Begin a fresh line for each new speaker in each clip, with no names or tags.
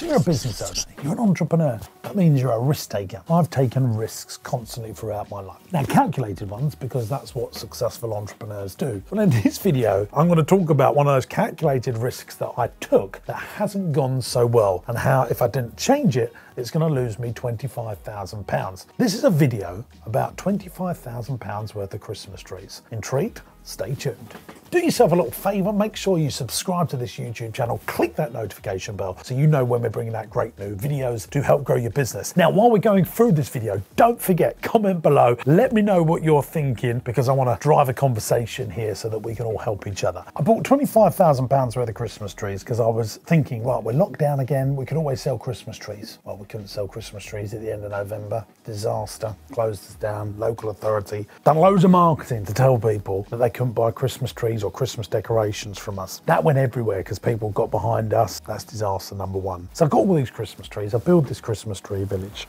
So you're a business owner, you're an entrepreneur. That means you're a risk taker. I've taken risks constantly throughout my life. Now, calculated ones, because that's what successful entrepreneurs do. But in this video, I'm going to talk about one of those calculated risks that I took that hasn't gone so well, and how if I didn't change it, it's going to lose me £25,000. This is a video about £25,000 worth of Christmas trees. Intrigued? Stay tuned. Do yourself a little favour, make sure you subscribe to this YouTube channel, click that notification bell so you know when we're bringing out great new videos to help grow your business. Now, while we're going through this video, don't forget, comment below, let me know what you're thinking, because I want to drive a conversation here so that we can all help each other. I bought £25,000 worth of Christmas trees because I was thinking, right, we're locked down again, we could always sell Christmas trees. Well, we couldn't sell Christmas trees at the end of November. Disaster, closed us down, local authority, done loads of marketing to tell people that they couldn't buy Christmas trees or Christmas decorations from us. That went everywhere because people got behind us. That's disaster number one. So I got all these Christmas trees. I built this Christmas tree village.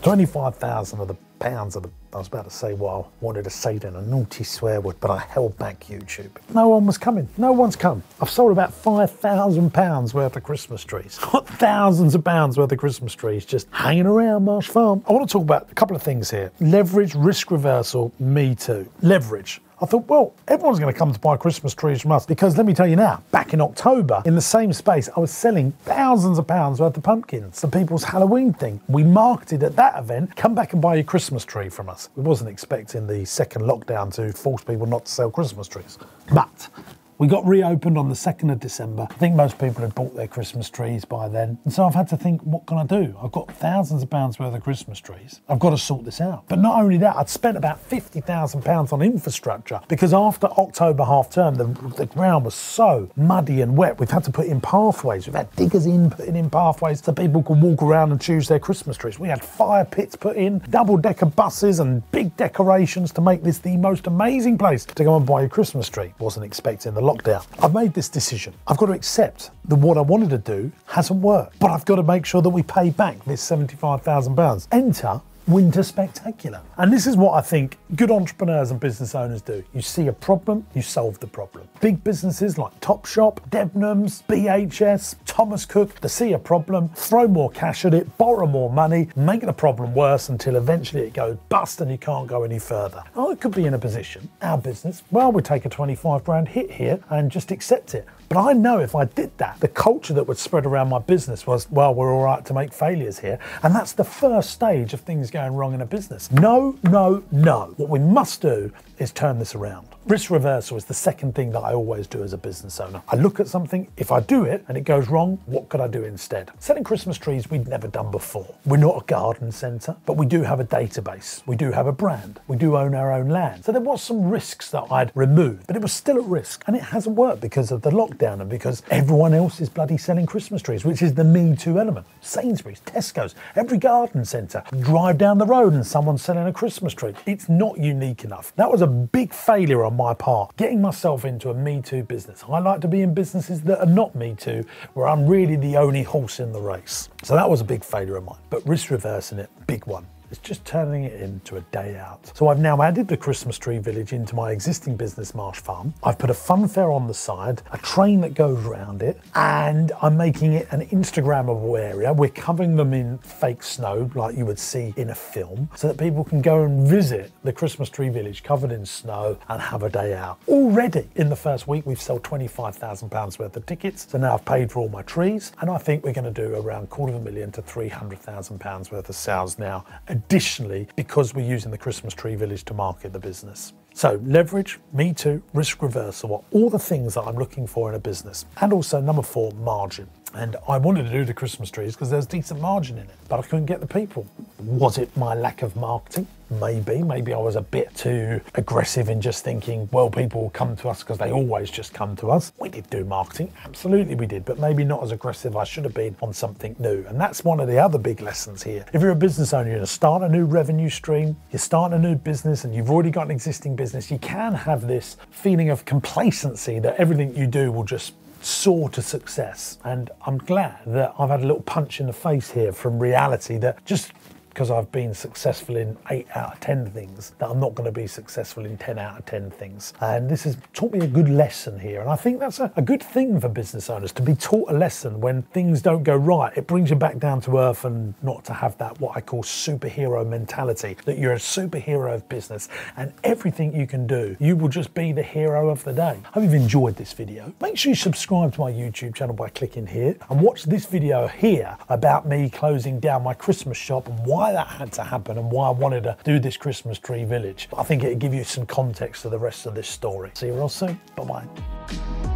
25,000 of the pounds of the, I was about to say, well, I wanted to say then a naughty swear word, but I held back YouTube. No one was coming. No one's come. I've sold about £5,000 worth of Christmas trees. Got thousands of pounds worth of Christmas trees just hanging around Marsh Farm. I want to talk about a couple of things here. Leverage, risk reversal, me too. Leverage. I thought, well, everyone's going to come to buy Christmas trees from us, because let me tell you now, back in October, in the same space, I was selling thousands of pounds worth of pumpkins, the people's Halloween thing. We marketed at that event, come back and buy your Christmas tree from us. We wasn't expecting the second lockdown to force people not to sell Christmas trees. But we got reopened on the 2nd of December. I think most people had bought their Christmas trees by then. And so I've had to think, what can I do? I've got thousands of pounds worth of Christmas trees. I've got to sort this out. But not only that, I'd spent about £50,000 on infrastructure, because after October half term, the ground was so muddy and wet. We've had to put in pathways. We've had diggers putting in pathways so people could walk around and choose their Christmas trees. We had fire pits put in, double-decker buses and big decorations to make this the most amazing place to go and buy your Christmas tree. Wasn't expecting the lockdown. I've made this decision. I've got to accept that what I wanted to do hasn't worked, but I've got to make sure that we pay back this £75,000. Enter Winter Spectacular. And this is what I think good entrepreneurs and business owners do. You see a problem, you solve the problem. Big businesses like Topshop, Debenhams, BHS, Thomas Cook, they see a problem, throw more cash at it, borrow more money, make the problem worse until eventually it goes bust and you can't go any further. Oh, it could be in a position, our business, well, we take a 25 grand hit here and just accept it. But I know if I did that, the culture that would spread around my business was, well, we're all right to make failures here. And that's the first stage of things going wrong in a business. No, no, no. What we must do is turn this around. Risk reversal is the second thing that I always do as a business owner. I look at something, if I do it and it goes wrong, what could I do instead? Selling Christmas trees we'd never done before. We're not a garden centre, but we do have a database. We do have a brand. We do own our own land. So there was some risks that I'd removed, but it was still at risk. And it hasn't worked because of the lockdown and because everyone else is bloody selling Christmas trees, which is the Me Too element. Sainsbury's, Tesco's, every garden centre. Drive down the road and someone's selling a Christmas tree. It's not unique enough. That was a big failure on my part, getting myself into a Me Too business. I like to be in businesses that are not Me Too, where I'm really the only horse in the race. So that was a big failure of mine. But risk reversing it, big one. It's just turning it into a day out. So I've now added the Christmas tree village into my existing business, Marsh Farm. I've put a fun fair on the side, a train that goes around it, and I'm making it an Instagrammable area. We're covering them in fake snow, like you would see in a film, so that people can go and visit the Christmas tree village covered in snow and have a day out. Already in the first week, we've sold £25,000 worth of tickets. So now I've paid for all my trees, and I think we're going to do around £250,000 to £300,000 worth of sales now. Additionally, because we're using the Christmas tree village to market the business. So leverage, Me Too, risk reversal are all the things that I'm looking for in a business. And also number 4, margin. And I wanted to do the Christmas trees because there's decent margin in it, but I couldn't get the people. Was it my lack of marketing? Maybe I was a bit too aggressive in just thinking, well, people will come to us because they always just come to us. We did do marketing, absolutely we did, but maybe not as aggressive I should have been on something new. And that's one of the other big lessons here. If you're a business owner, you're going to start a new revenue stream, you're starting a new business and you've already got an existing business, you can have this feeling of complacency that everything you do will just soar to success. And I'm glad that I've had a little punch in the face here from reality that just because I've been successful in 8 out of 10 things that I'm not going to be successful in 10 out of 10 things. And this has taught me a good lesson here. And I think that's a good thing for business owners, to be taught a lesson when things don't go right. It brings you back down to earth and not to have that, what I call superhero mentality, that you're a superhero of business and everything you can do, you will just be the hero of the day. I hope you've enjoyed this video. Make sure you subscribe to my YouTube channel by clicking here and watch this video here about me closing down my Christmas shop and why that had to happen and why I wanted to do this Christmas tree village. I think it'll give you some context to the rest of this story. See you real soon. Bye-bye.